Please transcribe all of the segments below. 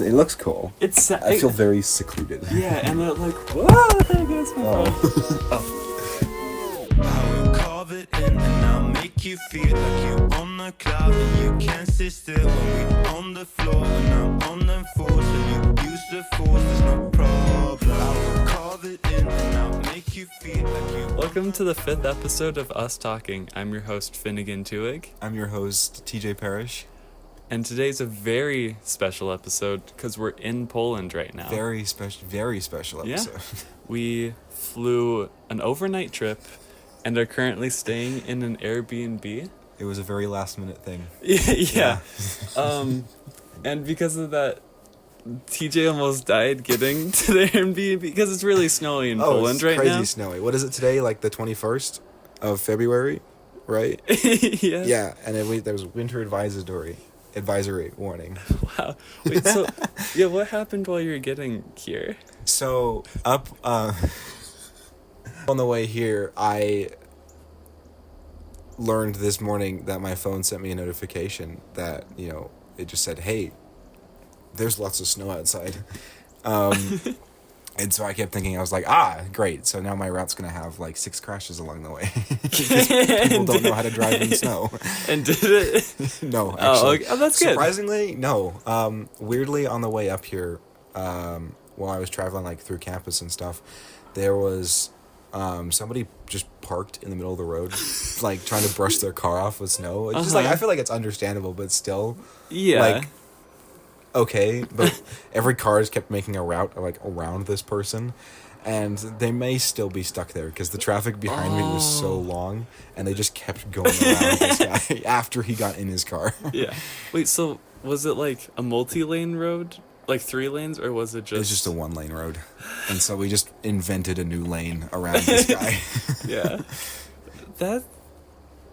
It looks cool. I feel very secluded. Yeah, and they're like, whoa, there goes my phone. I will carve it in and I'll make you feel like you're on the cloud and you can't sit still when we're on the floor and I'm on the force and you use the force, there's no problem. I will carve it in and I'll make you feel like you're Welcome to the 5th episode of Us Talking. I'm your host, Finnegan Tuig. I'm your host, TJ Parrish. And today's a very special episode because we're in Poland right now. Very special episode. Yeah. We flew an overnight trip and are currently staying in an Airbnb. It was a very last minute thing. Yeah. And because of that, TJ almost died getting to the Airbnb because it's really snowy in Poland right now. It's crazy snowy. What is it today? Like the 21st of February, right? Yes. Yeah, and there was winter advisory warning. Wow. Wait, so, yeah, what happened while you were getting here? So, on the way here, I learned this morning that my phone sent me a notification that, it just said, hey, there's lots of snow outside. And so I kept thinking, I was like, great. So now my route's going to have like 6 crashes along the way. Because people don't know how to drive in snow. And did it? No, actually. Oh, that's good. Surprisingly, no. Weirdly, on the way up here, while I was traveling like through campus and stuff, there was somebody just parked in the middle of the road, like trying to brush their car off with snow. It's just like, I feel like it's understandable, but still. Yeah. Like, okay, but every car has kept making a route like around this person, and they may still be stuck there because the traffic behind me was so long, and they just kept going around this guy after he got in his car. Yeah. Wait, so was it like a multi-lane road? Like 3 lanes, or was it just... It's just a 1-lane road, and so we just invented a new lane around this guy. Yeah.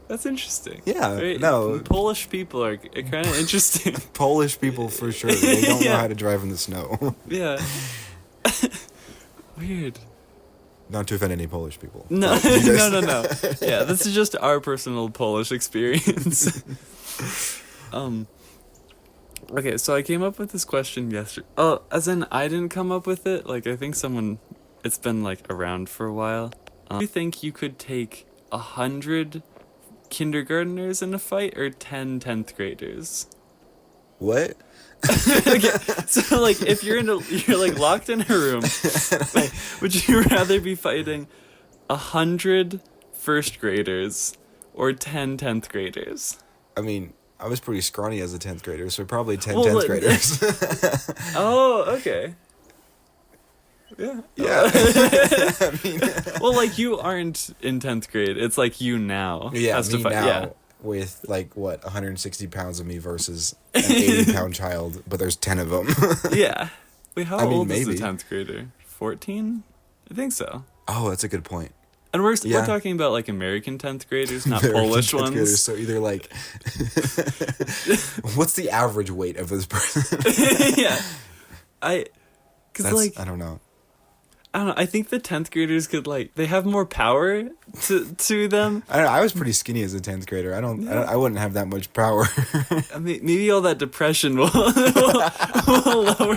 That's interesting. Yeah, right? no. Polish people are kind of interesting. Polish people, for sure. They don't know how to drive in the snow. Yeah. Weird. Not to offend any Polish people. No, no. Yeah, this is just our personal Polish experience. Okay, so I came up with this question yesterday. Oh, as in I didn't come up with it. Like, I think it's been like around for a while. Do you think you could take 100 kindergartners in a fight or 10 10th graders? What? Okay, so like if you're like locked in a room, would you rather be fighting 100 first graders or 10 10th graders? I mean, I was pretty scrawny as a 10th grader, so probably 10 10th graders. Oh, okay. Yeah. Yeah. I mean, well, like you aren't in 10th grade. It's like you now. Yeah, has me to fight. now Yeah. with like 160 pounds of me versus an 80-pound child, but there's 10 of them. Yeah. Wait, how old is maybe. the 10th grader? 14? I think so. Oh, that's a good point. And we're talking about like American 10th graders, not American Polish 10th ones. graders, so either like, what's the average weight of this person? Yeah. I don't know. I don't know. I think the 10th graders could they have more power to them. I don't know. I was pretty skinny as a 10th grader. I wouldn't have that much power. I mean, maybe all that depression will lower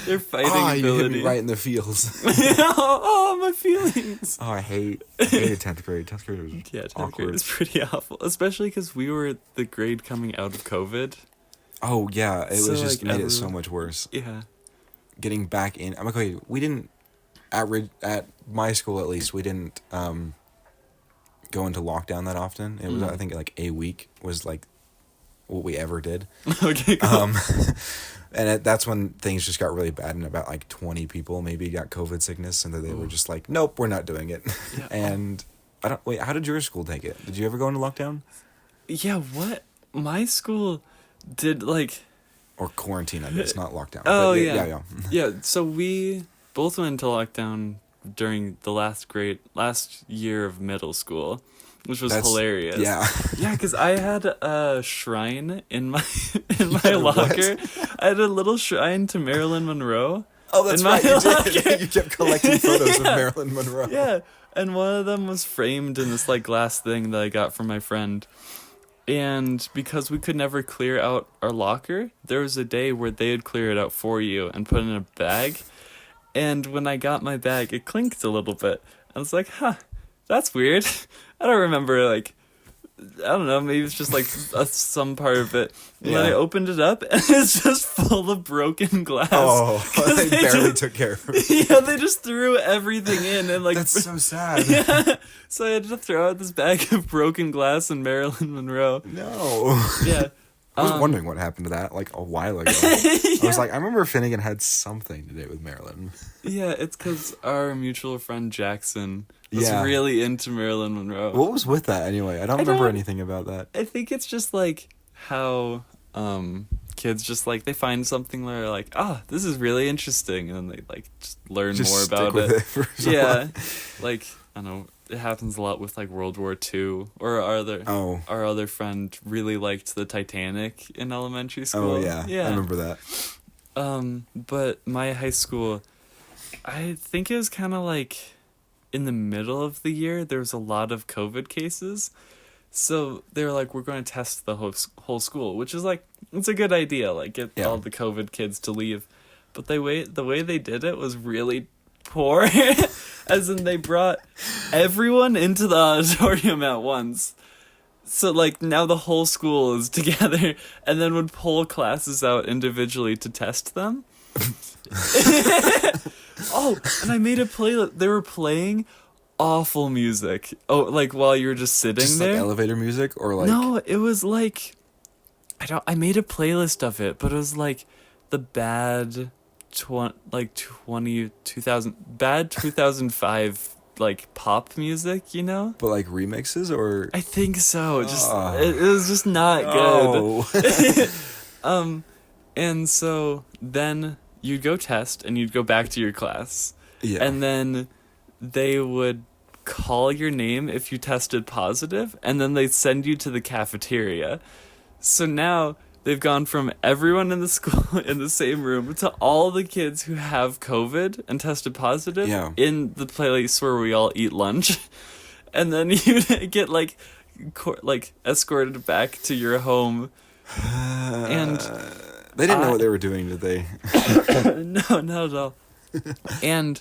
their fighting ability. You hit me right in the feels. Oh, my feelings. Oh, I hated 10th grade. 10th grade was 10th grade is pretty awful, especially because we were the grade coming out of COVID. Oh yeah, it was just made it so everyone... much worse. Yeah, getting back in. I'm like, okay, we didn't at my school at least we didn't go into lockdown that often. It was I think like a week was like what we ever did. Okay, cool. And that's when things just got really bad, and about like 20 people maybe got COVID sickness, and they were just like, nope, we're not doing it. Yeah. And how did your school take it? Did you ever go into lockdown? Yeah, what? My school did or quarantine, I guess, not lockdown. Oh, but yeah. Yeah, so we both went into lockdown during the last year of middle school, which was hilarious. Yeah. Yeah, because I had a shrine in my locker. I had a little shrine to Marilyn Monroe. Oh, that's right. You did. You kept collecting photos of Marilyn Monroe. Yeah, and one of them was framed in this glass thing that I got from my friend. And because we could never clear out our locker, there was a day where they would clear it out for you and put it in a bag. And when I got my bag, it clinked a little bit. I was like, huh, that's weird. I don't remember, like, I don't know, maybe it's just like some part of it. And then I opened it up, and it's just full of broken glass. Oh, they barely took care of it. Yeah, they just threw everything in, and like That's so sad. Yeah, so I had to throw out this bag of broken glass in Marilyn Monroe. No. Yeah. I was wondering what happened to that like a while ago. I was like, I remember Finnegan had something to do with Marilyn. Yeah, it's because our mutual friend Jackson was Yeah. really into Marilyn Monroe. What was with that anyway? I don't remember anything about that. I think it's just like how kids just like they find something where they're like, this is really interesting, and they like just learn Just more stick about with it. for so Yeah, long. like I don't know. It happens a lot with like World War II, or our other friend really liked the Titanic in elementary school. Oh yeah. I remember that. But my high school, I think it was kind of like in the middle of the year, there was a lot of COVID cases. So they were like, we're going to test the whole school, which is like, it's a good idea. Like, get all the COVID kids to leave. But the way they did it was really poor. As in, they brought everyone into the auditorium at once. So, like, now the whole school is together, and then would pull classes out individually to test them. Oh, and I made a playlist. They were playing awful music. Oh, like, while you were just sitting Just there? like elevator music or like... No, it was like... I made a playlist of it, but it was like the bad... 2005 like pop music, you know? But like remixes or... I think so. Just it was just not good. And so then you'd go test and you'd go back to your class. Yeah. And then they would call your name if you tested positive, and then they'd send you to the cafeteria. So now they've gone from everyone in the school in the same room to all the kids who have COVID and tested positive in the place where we all eat lunch. And then you get like escorted back to your home. And they didn't know what they were doing, did they? No, not at all. And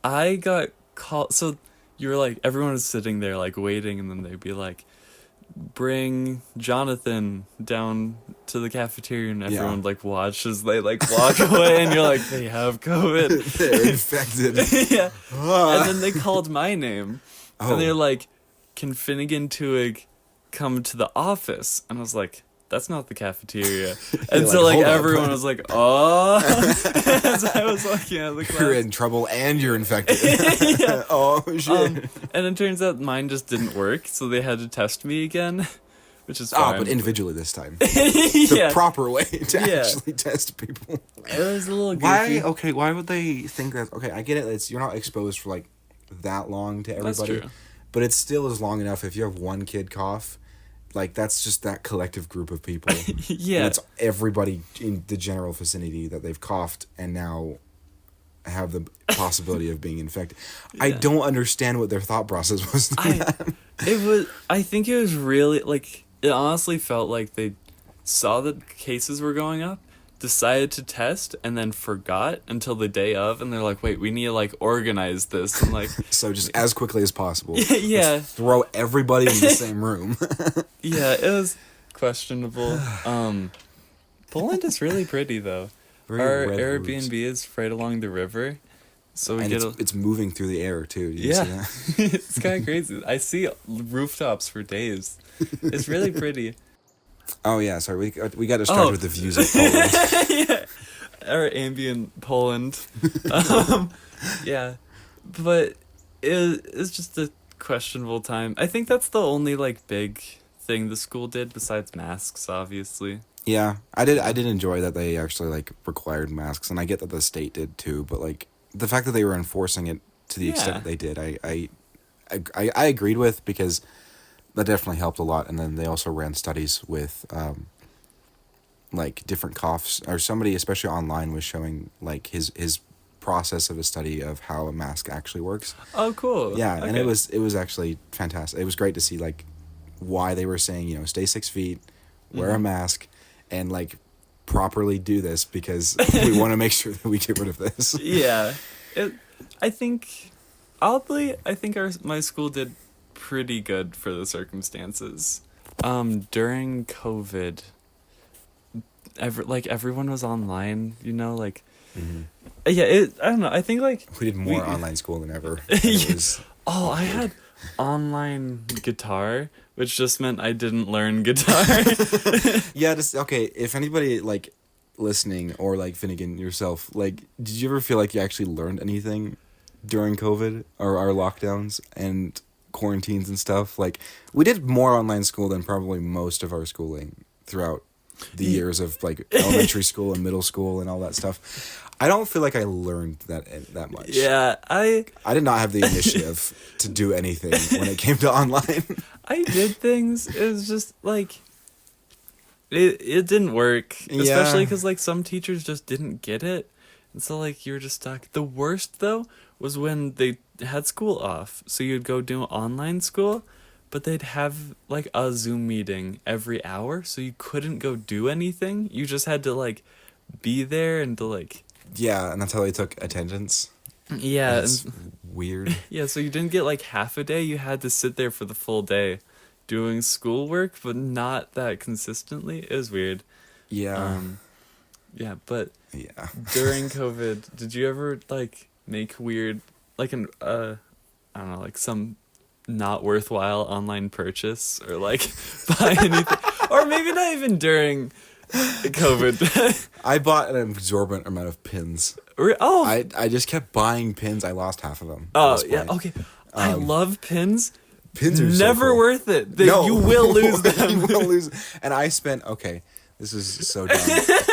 I got called. So you were like, everyone was sitting there like waiting, and then they'd be like, bring Jonathan down to the cafeteria, and everyone like watch as they like walk away, and you're like, they have COVID. They're infected. Yeah. And then they called my name, and they're like, can Finnegan Tuig come to the office? And I was like, that's not the cafeteria. And so like everyone was like, oh. As I was walking out of the class. You're in trouble and you're infected. Yeah. Oh shit. And it turns out mine just didn't work, so they had to test me again, which is fine. But individually this time. Yeah. The proper way to actually test people. It was a little goofy. Why would they think that? Okay, I get it. It's you're not exposed for like that long to everybody. That's true. But it still is long enough. If you have one kid cough, like that's just that collective group of people. Yeah. And it's everybody in the general vicinity that they've coughed and now have the possibility of being infected. Yeah. I don't understand what their thought process was. I think it was really like, it honestly felt like they saw that cases were going up, decided to test, and then forgot until the day of, and they're like, wait, we need to like organize this, and like so just as quickly as possible. Yeah. Let's throw everybody in the same room. Yeah, it was questionable. Poland is really pretty though. Our Airbnb is right along the river, so it's moving through the air too. Did you see that? It's kind of crazy. I see rooftops for days. It's really pretty. Oh yeah, sorry. We got to start with the views of Poland. Yeah, our ambient Poland. Yeah, but it's just a questionable time. I think that's the only like big thing the school did besides masks, obviously. Yeah, I did enjoy that they actually like required masks, and I get that the state did too. But like the fact that they were enforcing it to the extent that they did, I agreed with, because that definitely helped a lot. And then they also ran studies with like different coughs, or somebody especially online was showing like his process of a study of how a mask actually works. Oh, cool. Yeah, okay. and it was actually fantastic. It was great to see like why they were saying, stay 6 feet, wear a mask, and like properly do this because we want to make sure that we get rid of this. Yeah. I think, oddly, my school did pretty good for the circumstances. During COVID, everyone was online, like, yeah, I don't know. I think like We did more online school than ever. Oh, I had online guitar, which just meant I didn't learn guitar. Yeah, okay, if anybody like listening or like Finnegan yourself, like did you ever feel like you actually learned anything during COVID or our lockdowns and quarantines and stuff? Like we did more online school than probably most of our schooling throughout the years of like elementary school and middle school and all that stuff. I don't feel like I learned that much. Yeah, I did not have the initiative to do anything when it came to online. I did things. It was just like it didn't work, especially because like some teachers just didn't get it, and so like you were just stuck. The worst though was when they had school off, so you'd go do online school, but they'd have like a Zoom meeting every hour, so you couldn't go do anything. You just had to like be there and to like. Yeah, and that's how they took attendance. Yeah. It's weird. Yeah, so you didn't get like half a day. You had to sit there for the full day doing schoolwork, but not that consistently. It was weird. Yeah. Yeah, but yeah. During COVID, did you ever like make weird like I don't know, like some not worthwhile online purchase or like buy anything or maybe not even during COVID. I bought an exorbitant amount of pins. Oh, I just kept buying pins. I lost half of them. Oh yeah, okay. I love pins. Pins are never so cool. worth it. No. You will lose them. You will lose. And I spent this is so dumb.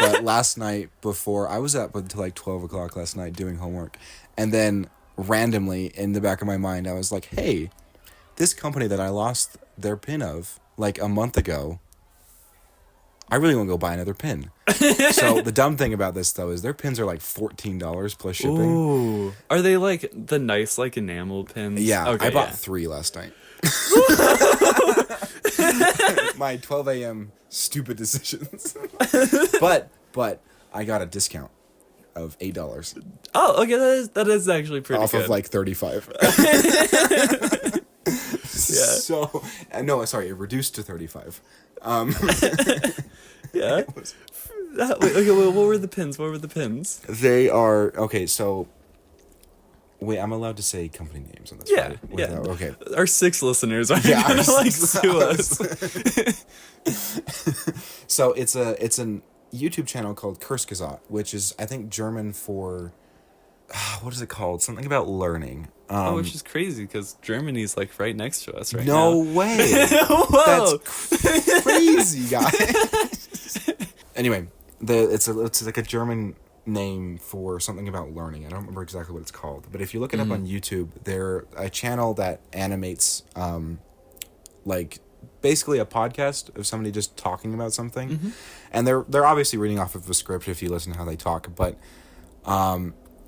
But last night before I was up until like 12 o'clock last night doing homework, and then randomly in the back of my mind I was like, hey, this company that I lost their pin of like a month ago, I really want to go buy another pin. So the dumb thing about this though is their pins are like $14 plus shipping. Ooh. Are they like the nice like enamel pins? Yeah, okay, I bought 3 last night. My 12 a.m. stupid decisions. but I got a discount of $8. Oh, okay, that is actually pretty off good. of like 35. Yeah. So no, sorry, it reduced to 35. Yeah. Wait, okay, well, what were the pins? They are okay. So wait, I'm allowed to say company names on this. Yeah, right? yeah. Okay. Our 6 listeners are Yeah, gonna like sue our us. So it's a YouTube channel called Kurzgesagt, which is I think German for what is it called? Something about learning. Which is crazy because Germany's like right next to us right no now. way. Whoa. That's crazy, guys. Anyway, it's like a German name for something about learning. I don't remember exactly what it's called, but if you look it up on YouTube, they're a channel that animates like basically a podcast of somebody just talking about something, and they're obviously reading off of a script if you listen to how they talk, but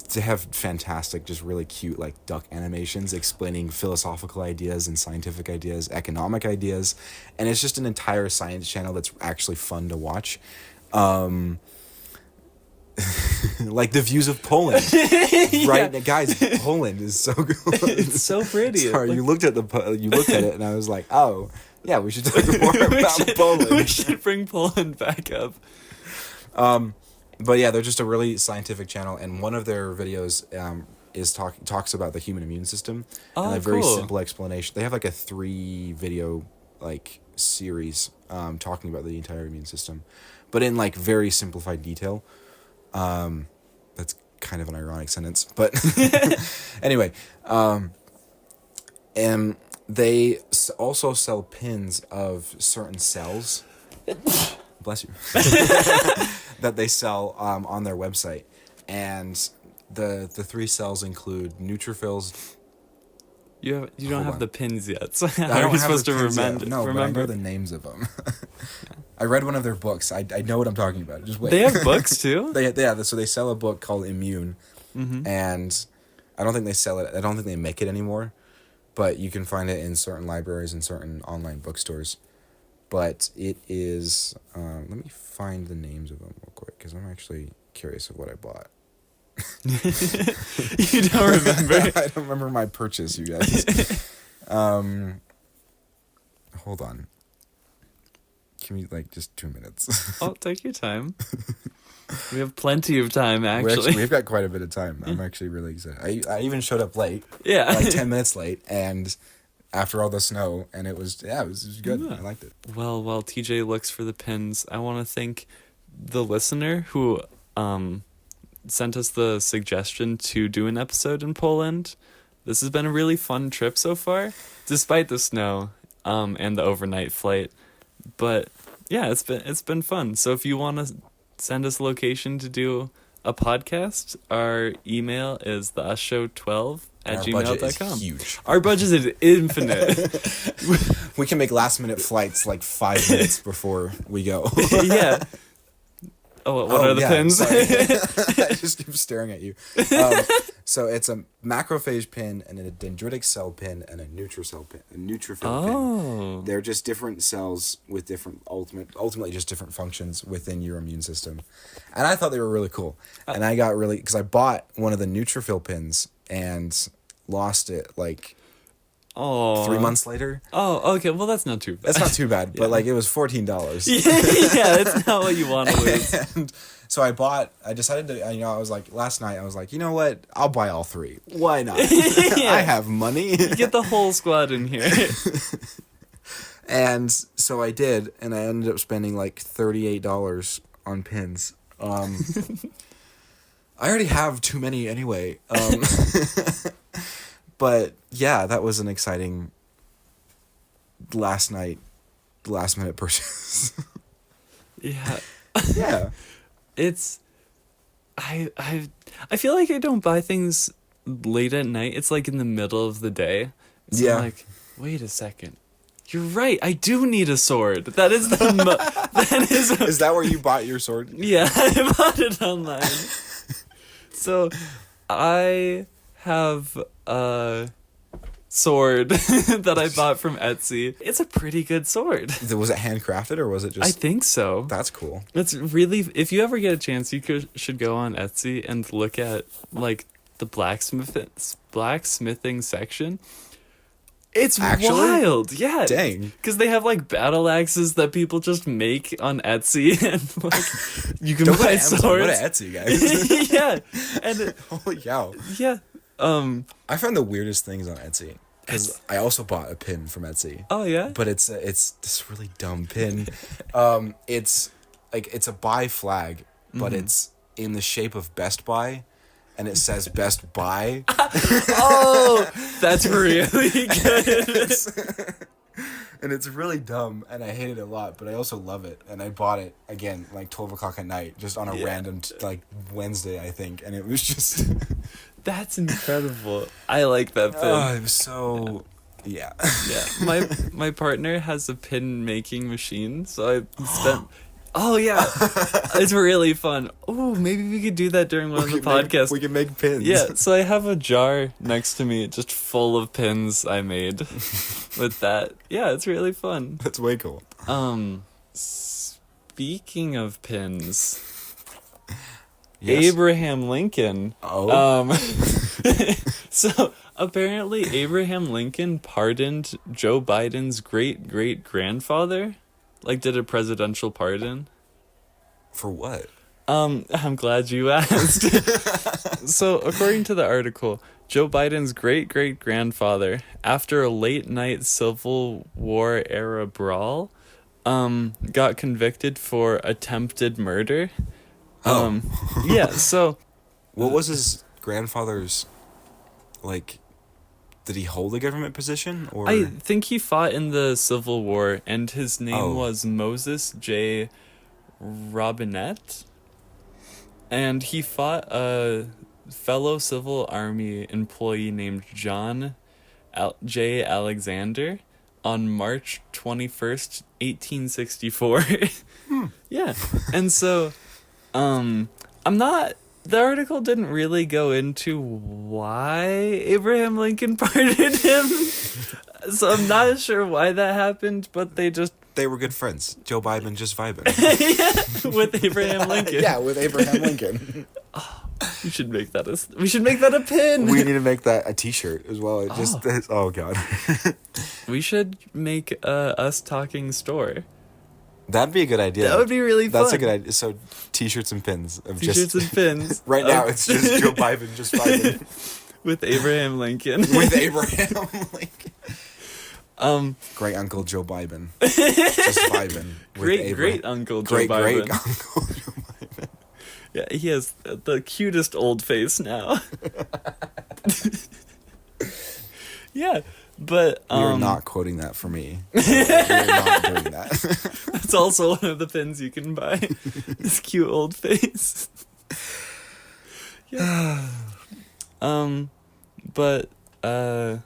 to have fantastic, just really cute like duck animations explaining philosophical ideas and scientific ideas, economic ideas, and it's just an entire science channel that's actually fun to watch. Like the views of Poland, right? Yeah. Guys, Poland is so good. It's so pretty. Sorry, you looked at it, and I was like, oh, yeah, we should talk more about Poland. We should bring Poland back up. But yeah, they're just a really scientific channel, and one of their videos talks about the human immune system, and a very simple explanation. They have like a 3-video like series talking about the entire immune system, but in like very simplified detail. That's kind of an ironic sentence, but anyway, and they also sell pins of certain cells. Bless you. That they sell on their website, and the 3 cells include neutrophils. You don't have the pins yet, so how I are don't you have supposed the to pins remember? yet. No, but I know the names of them. I read one of their books. I know what I'm talking about. Just wait. They have books too? So they sell a book called Immune, and I don't think they sell it. I don't think they make it anymore. but you can find it in certain libraries and certain online bookstores. But it is, let me find the names of them real quick, because I'm actually curious of what I bought. You don't remember? I don't remember my purchase, you guys. Hold on. Give me, like, just 2 minutes. Oh, take your time. We have plenty of time, actually. We've got quite a bit of time. I'm actually really excited. I even showed up late. Yeah. Like 10 minutes late, and after all the snow, and it was good. Yeah. I liked it. Well, while TJ looks for the pins, I want to thank the listener who sent us the suggestion to do an episode in Poland. This has been a really fun trip so far, despite the snow and the overnight flight. But yeah, it's been fun. So if you want to send us a location to do a podcast, our email is theushow12@gmail.com. Is huge. Our budget is infinite. We can make last minute flights like 5 minutes before we go. Yeah. Oh, what are the pins? I just keep staring at you. So it's a macrophage pin and a dendritic cell pin and a neutrophil pin. They're just different cells with different ultimately just different functions within your immune system. And I thought they were really cool. And I got really, because I bought one of the neutrophil pins and lost it like 3 months later. Oh, okay. Well, that's not too bad. That's not too bad, but like it was $14. Yeah, it's not what you want to lose. And so I decided to, I was like, last night I was like, you know what? I'll buy all 3. Why not? I have money. Get the whole squad in here. And so I did, and I ended up spending like $38 on pins. I already have too many anyway. But yeah, that was an exciting last minute purchase. Yeah. Yeah. It's I feel like I don't buy things late at night. It's like in the middle of the day. So Yeah. I'm like, wait a second. You're right. I do need a sword. That is the that is Is that where you bought your sword? Yeah, I bought it online. So I have a sword that I bought from Etsy. It's a pretty good sword. Was it handcrafted or was it just? I think so. That's cool. It's really, if you ever get a chance, you should go on Etsy and look at like the blacksmithing section. It's Actually? wild, yeah. Dang. Because they have like battle axes that people just make on Etsy, and like you can Don't go to buy Amazon, swords. go to Etsy, guys. Yeah, and Holy cow. yeah. I find the weirdest things on Etsy. Because I also bought a pin from Etsy. Oh yeah. But it's this really dumb pin. It's a buy flag, but it's in the shape of Best Buy, and it says Best Buy. Oh, that's really good. And it's really dumb, and I hate it a lot, but I also love it. And I bought it again, like 12 o'clock at night, just on a random like Wednesday, I think, and it was just. That's incredible. I like that pin. Oh, it was so. Yeah. Yeah, my partner has a pin making machine, so I spent. Oh yeah, it's really fun. Oh, maybe we could do that during one of the podcasts. We can make pins. Yeah, so I have a jar next to me, just full of pins I made with that. Yeah, it's really fun. That's way cool. Speaking of pins, Yes. Abraham Lincoln. Oh. So apparently Abraham Lincoln pardoned Joe Biden's great-great-grandfather. Like, did a presidential pardon. For what? I'm glad you asked. So, according to the article, Joe Biden's great-great-grandfather, after a late-night Civil War-era brawl, got convicted for attempted murder. Yeah, so... What was his grandfather's, like... Did he hold a government position, or? I think he fought in the Civil War, and his name was Moses J. Robinette. And he fought a fellow Civil Army employee named John J. Alexander on March 21st, 1864. Yeah. And so, the article didn't really go into why Abraham Lincoln pardoned him. So I'm not sure why that happened, but they just They were good friends. Joe Biden just vibing. with Abraham Lincoln. Yeah, with Abraham Lincoln. We should make that a pin. We need to make that a T-shirt as well. It just oh god. We should make us talking store. That'd be a good idea. That would be really fun. That's a good idea. So T-shirts and pins of T-shirts and pins. Right now it's just Joe Biden just vibing with Abraham Lincoln. with Abraham Lincoln. Great Uncle Joe Biden. Just vibing. Great Uncle Joe Biden. Great Uncle Joe Biden. Yeah, he has the cutest old face now. Yeah, but You're not quoting that for me. You're not doing that. That's also one of the pins you can buy. This cute old face. Yeah. But yeah,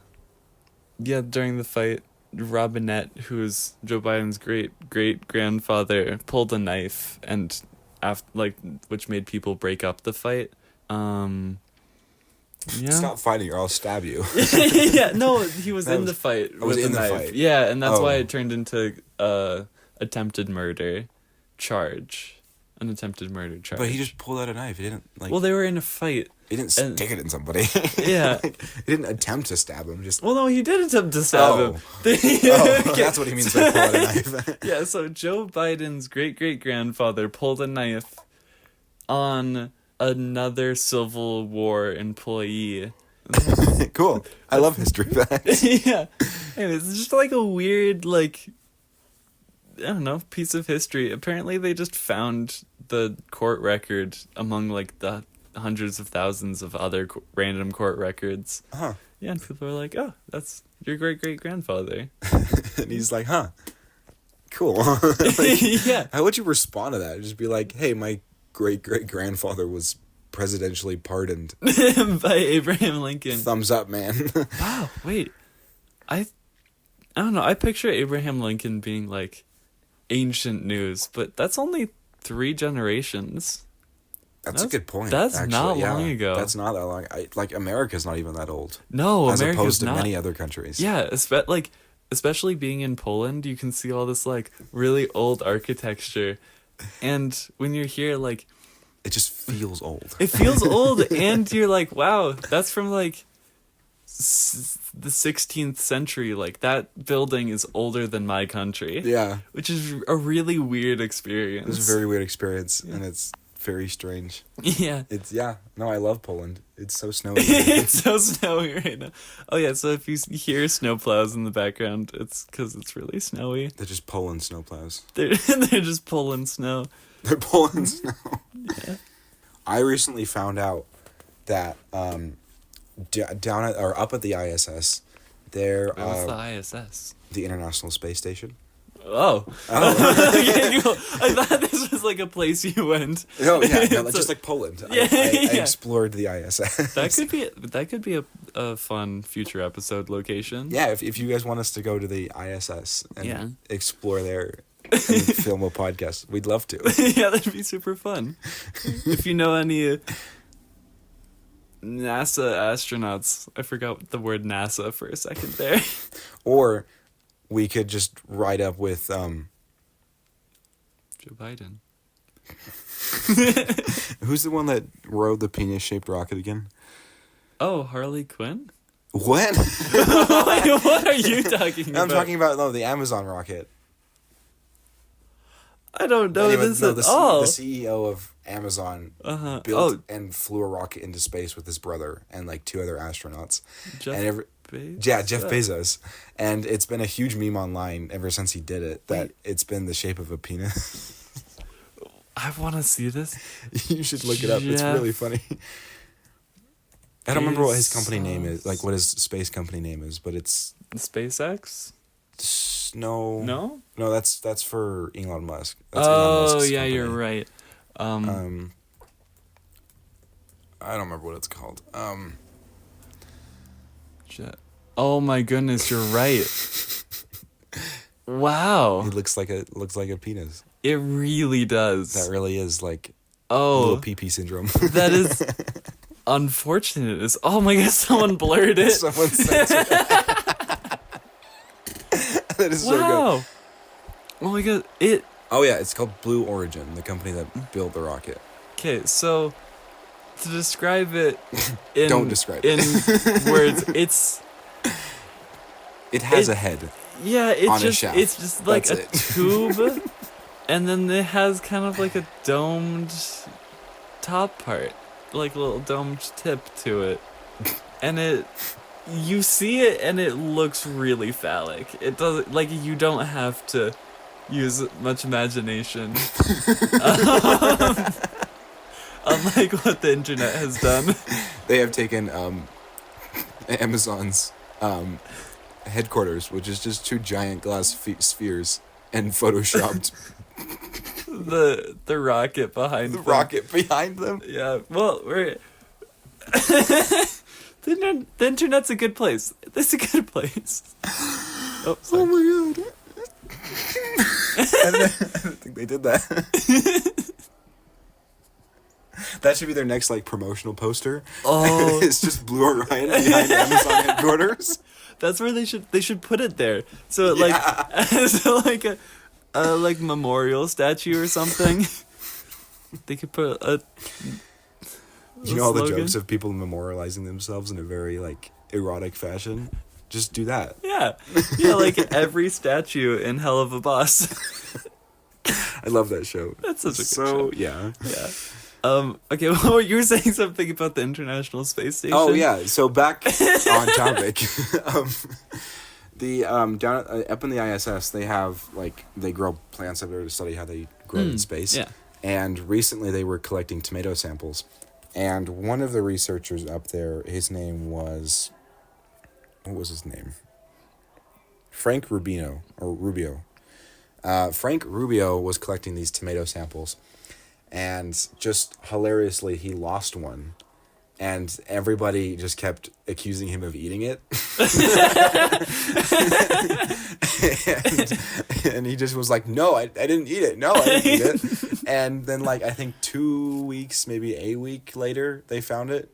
during the fight, Robinette, who's Joe Biden's great grandfather, pulled a knife and which made people break up the fight. Yeah. Stop fighting or I'll stab you. Yeah, no, he was in the fight with in the the knife. fight. Yeah, and that's why it turned into attempted murder charge. An attempted murder charge. But he just pulled out a knife. He didn't Well, they were in a fight. He didn't stick it in somebody. Yeah. He didn't attempt to stab him. Just Well, no, he did attempt to stab him. That's what he means by pull out a knife. Yeah, so Joe Biden's great-great-grandfather pulled a knife on another Civil War employee. Cool. I love history facts. Yeah. Anyways, it's just like a weird, I don't know, piece of history. Apparently they just found the court record among the hundreds of thousands of other random court records. Huh. Yeah, and people are like, oh, that's your great-great-grandfather. And he's like, huh. Cool. Yeah. How would you respond to that? Just be like, hey, my great-great-grandfather was presidentially pardoned. By Abraham Lincoln. Thumbs up, man. Wow, wait. I don't know. I picture Abraham Lincoln being ancient news, but that's only 3 generations. That's a good point. That's actually. not long ago. That's not that long. America's not even that old. No, as America's opposed to not. many other countries. Yeah, especially being in Poland, you can see all this really old architecture, and when you're here, it just feels old. it feels old, and you're like, wow, that's from the 16th century. That building is older than my country. Yeah, which is a really weird experience. it's a very weird experience, and it's very strange. Yeah. No, I love Poland. It's so snowy. It's so snowy right now. Oh yeah, so if you hear snowplows in the background, it's because it's really snowy. They're just Poland snowplows. They're just pulling snow. They're pulling snow. Yeah. I recently found out that down at or up at the ISS, there What's the ISS? the International Space Station. Oh. Okay, cool. I thought this was a place you went. Oh yeah, no, just like Poland. Yeah, I yeah. explored the ISS. That could be a fun future episode location. Yeah, if you guys want us to go to the ISS and explore there and film a podcast, we'd love to. Yeah, that'd be super fun. If you know any NASA astronauts, I forgot the word NASA for a second there. Or we could just ride up with Joe Biden. who's the one that rode the penis-shaped rocket again? Oh, Harley Quinn? What? What are you talking about? I'm talking about the Amazon rocket. I don't know Anyway, this no, at the all. The CEO of Amazon built and flew a rocket into space with his brother and 2 other astronauts. Jeff and Bezos? Yeah, Jeff Bezos. And it's been a huge meme online ever since he did it, that it's been the shape of a penis. I want to see this. You should look it up. It's Jeff really funny. I don't remember what his company name is, Bezos. what his space company name is, but it's... SpaceX? No. No? No, that's for Elon Musk. That's Oh, Elon Musk's yeah, company. you're right. I don't remember what it's called. Oh my goodness, you're right. Wow. It looks like a penis. It really does. That really is little Oh, pee-pee syndrome. that is unfortunate. Oh my god, someone blurred it. Someone censored it. That is so good. Wow. Oh my god. Oh yeah, it's called Blue Origin, the company that built the rocket. Okay, so to describe it in Don't describe in it. words, It has It- a head. yeah, On a shaft. it's just like That's a it. tube, and then it has kind of like a domed top part, like a little domed tip to it, and you see it and it looks really phallic. It doesn't, like, you don't have to use much imagination. Unlike what the internet has done. They have taken Amazon's headquarters, which is just two giant glass spheres, and photoshopped the rocket behind the them. rocket behind them. Yeah, well, we're the internet's a good place. It's a good place. Oh, sorry. Oh my god. I don't think they did that. That should be their next like promotional poster. Oh, It's just Blue Orion behind Amazon headquarters. that's where they should put it there. So like as like a like memorial statue or something. They could put a You know all the slogan? jokes of people memorializing themselves in a very like erotic fashion? Just do that. Yeah. Yeah, like every statue in Hell of a Boss. I love that show. That's such a good So show. yeah. Yeah. Okay, well, you were saying something about the International Space Station. Oh yeah. So back on topic. The down up in the ISS, they have like they grow plants up there to study how they grow in space. Yeah. And recently they were collecting tomato samples, and one of the researchers up there, his name was, what was his name? Frank Rubio. Frank Rubio was collecting these tomato samples, and just hilariously, he lost one. And everybody just kept accusing him of eating it. and he just was like, no, I didn't eat it. No, I didn't eat it. And then, like, I think 2 weeks, maybe a week later, they found it.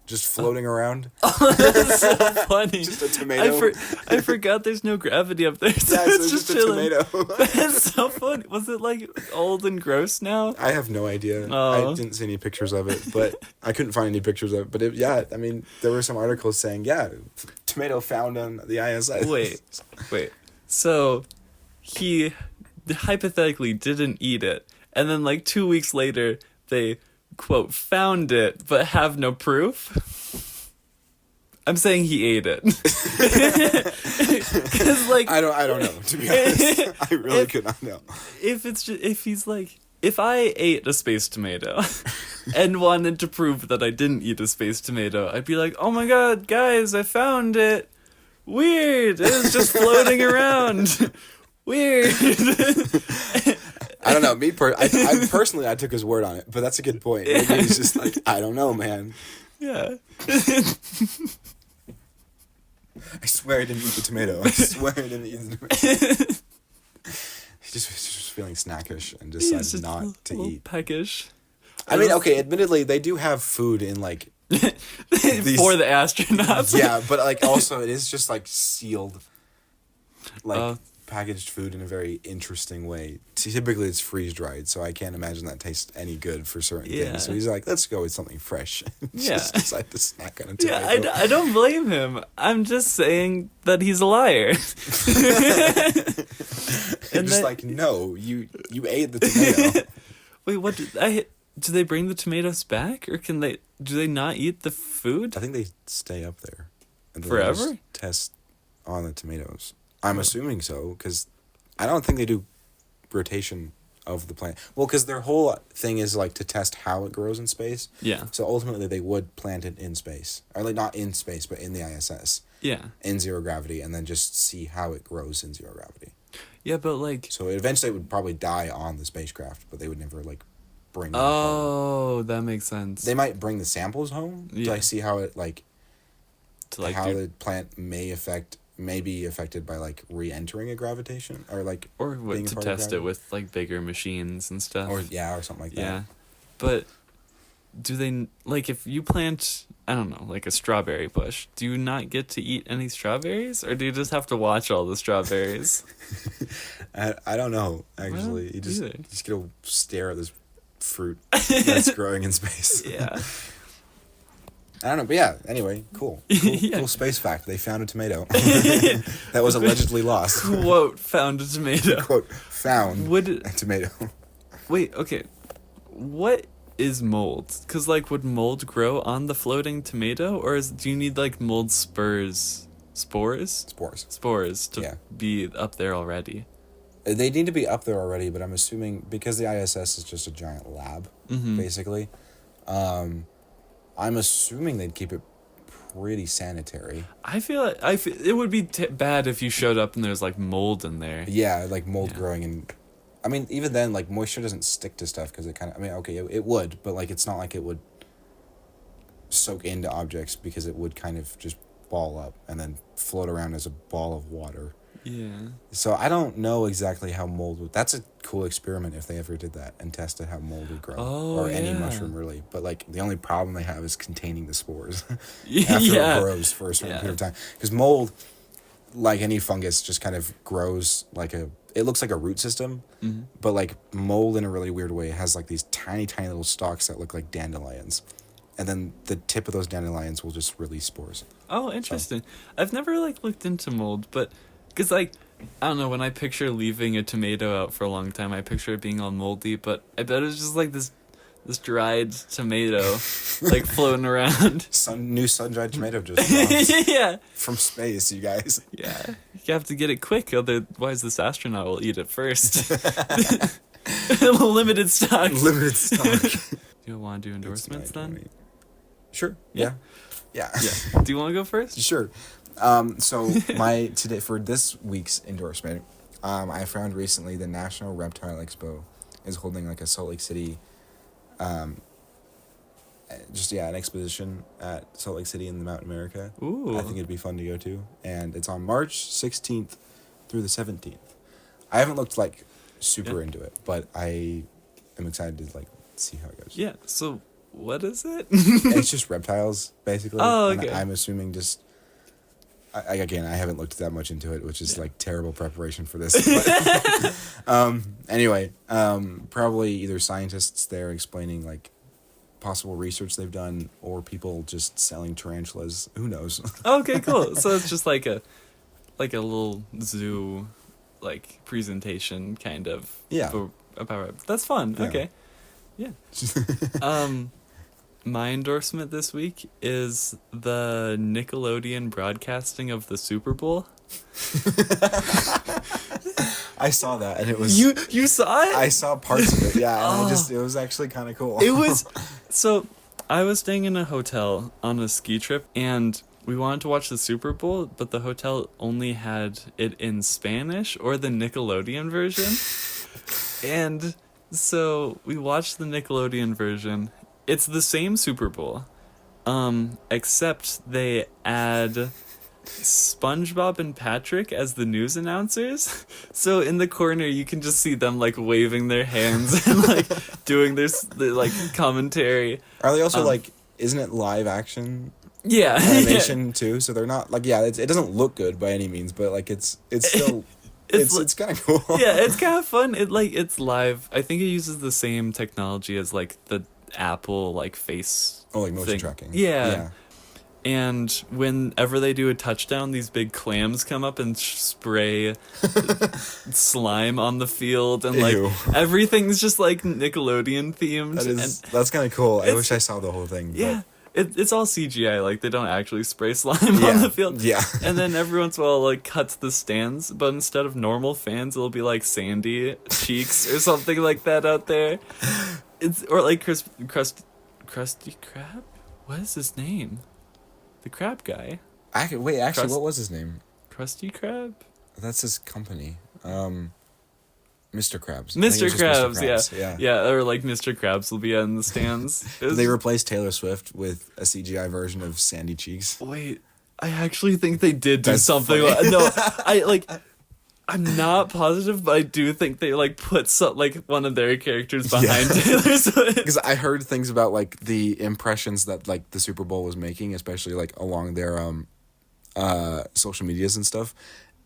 Just floating around. That's so funny. Just a tomato. I forgot there's no gravity up there. So Yeah, so it's it's just a chilling. tomato. That's so funny. Was it like old and gross now? I have no idea. Oh. I didn't see any pictures of it, but I couldn't find any pictures of it. But yeah, I mean, there were some articles saying, yeah, tomato found on the ISS. Wait. So he hypothetically didn't eat it, and then like 2 weeks later they quote found it but have no proof. I'm saying he ate it. 'Cause, like, I don't know, to be honest. I really could not know. if he's like, if I ate a space tomato and wanted to prove that I didn't eat a space tomato, I'd be like, oh my god, guys, I found it. Weird. It was just floating around. Weird. I don't know. I personally, I took his word on it, but that's a good point. Maybe he's just like, I don't know, man. Yeah. I swear I didn't eat the tomato. I swear I didn't eat the tomato. He just was just feeling snackish and He's decided just not a to little eat. peckish. I mean, okay, admittedly, they do have food in like For the astronauts. yeah, but like also it is just like sealed, like Oh. packaged food in a very interesting way. Typically, it's freeze dried, so I can't imagine that tastes any good for certain Yeah. things. So he's like, let's go with something fresh. Yeah. Just decide to snack on a Yeah, tomato. I don't blame him. I'm just saying that he's a liar. You're just like, no, you ate the tomato. Wait, what? Do they bring the tomatoes back, or do they not eat the food? I think they stay up there and then Forever? just test on the tomatoes. I'm assuming so, because I don't think they do rotation of the plant. Well, because their whole thing is like to test how it grows in space. Yeah. So ultimately, they would plant it in space, or like not in space, but in the ISS, Yeah. in zero gravity, and then just see how it grows in zero gravity. Yeah, but like. So eventually, it would probably die on the spacecraft, but they would never like bring. It home. Oh, that makes sense. They might bring the samples home to Yeah. like see how it like. To like how do, the plant may be affected by like re-entering a gravitation or like or being a to part of test it gravity. with like bigger machines and stuff. or something like that. Yeah, but do they like if you plant I don't know, like a strawberry bush, do you not get to eat any strawberries, or do you just have to watch all the strawberries? I don't know, actually. Well, You just either. get to stare at this fruit that's growing in space. Yeah. I don't know, but yeah, anyway, cool. Yeah. Cool space fact. They found a tomato that was allegedly lost. Quote, found a tomato. Quote, found Would a tomato. Wait, okay. What is mold? Because, like, would mold grow on the floating tomato? Or do you need, like, mold spores? Spores? Spores to Yeah. be up there already. They need to be up there already, but I'm assuming, because the ISS is just a giant lab, basically, I'm assuming they'd keep it pretty sanitary. I feel it would be bad if you showed up and there's, like, mold in there. Yeah, like mold growing and... I mean, even then, like, moisture doesn't stick to stuff because it kind of... I mean, okay, it would, but, like, it's not like it would soak into objects because it would kind of just ball up and then float around as a ball of water. Yeah. So I don't know exactly how mold would... That's a cool experiment if they ever did that and tested how mold would grow. Oh, or any yeah. mushroom, really. But, like, the only problem they have is containing the spores after Yeah. it grows for a certain period of time. Because mold, like any fungus, just kind of grows like a... It looks like a root system, but, like, mold in a really weird way has, like, these tiny, tiny little stalks that look like dandelions. And then the tip of those dandelions will just release spores. Oh, interesting. I've never, like, looked into mold, but... Because, like, I don't know, when I picture leaving a tomato out for a long time, I picture it being all moldy, but I bet it's just, like, this dried tomato, like, floating around. New sun-dried tomato just dropped Yeah. from space, you guys. Yeah. You have to get it quick, otherwise this astronaut will eat it first. Limited stock. Limited stock. Do you want to do endorsements then? Sure. Yeah. Yeah. Yeah. Do you want to go first? Sure. So today for this week's endorsement, I found recently the National Reptile Expo is holding like a Salt Lake City, an exposition at Salt Lake City in the Mountain America. Ooh. I think it'd be fun to go to, and it's on March 16th through the 17th. I haven't looked like super into it, but I am excited to like see how it goes. Yeah. So what is it? It's just reptiles, basically. Oh, and okay. I'm assuming just... I haven't looked that much into it, which is like terrible preparation for this. But, anyway, probably either scientists there explaining like possible research they've done, or people just selling tarantulas. Who knows? Okay, cool. So it's just like a little zoo, like presentation kind of. Yeah. About that's fun. Yeah. Okay. Yeah. My endorsement this week is the Nickelodeon broadcasting of the Super Bowl. I saw that, and it was... You saw it? I saw parts of it, yeah, and it was actually kind of cool. It was... So, I was staying in a hotel on a ski trip, and we wanted to watch the Super Bowl, but the hotel only had it in Spanish or the Nickelodeon version. And so we watched the Nickelodeon version. It's the same Super Bowl, except they add SpongeBob and Patrick as the news announcers. So in the corner, you can just see them like waving their hands and like doing their like commentary. Are they also like? Isn't it live action? Yeah, Animation too. So they're not like it doesn't look good by any means, but like it's still. It's kind of cool. Yeah, it's kind of fun. It's live. I think it uses the same technology as like the Apple like face like motion thing. tracking. Yeah. And whenever they do a touchdown, these big clams come up and spray slime on the field, and like Ew. everything's just like Nickelodeon themed. That's kind of cool. I wish I saw the whole thing. Yeah. It's all CGI, like they don't actually spray slime Yeah, on the field. yeah. And then every once in a while, like cuts the stands, but instead of normal fans, it'll be like Sandy Cheeks or something like that out there. Or like Krusty Krab? What is his name? The crab guy. Wait, what was his name? Krusty Krab? That's his company. Mr. Krabs. I think Mr. it was just Krabs, yeah. Yeah, or like Mr. Krabs will be in the stands. They replaced Taylor Swift with a CGI version of Sandy Cheeks. Wait, I actually think they did do That's something. funny. No, I'm not positive, but I do think they like put one of their characters behind Taylor Swift. Because I heard things about like the impressions that like the Super Bowl was making, especially like along their social medias and stuff.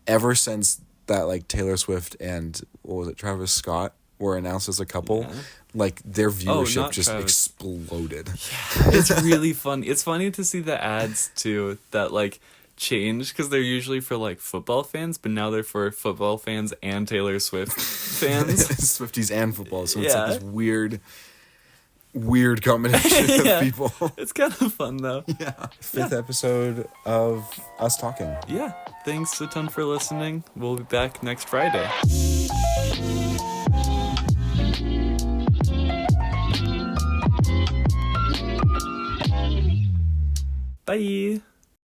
Ever since that, like Taylor Swift and what was it, Travis Scott were announced as a couple, like their viewership not just Travis. exploded. It's really funny. It's funny to see the ads too that like change because they're usually for like football fans, but now they're for football fans and Taylor Swift fans. Swifties and football, so it's Yeah. like this weird combination Yeah. of people. It's kind of fun though. Yeah. Fifth episode of us talking. Yeah. Thanks a ton for listening. We'll be back next Friday. Bye.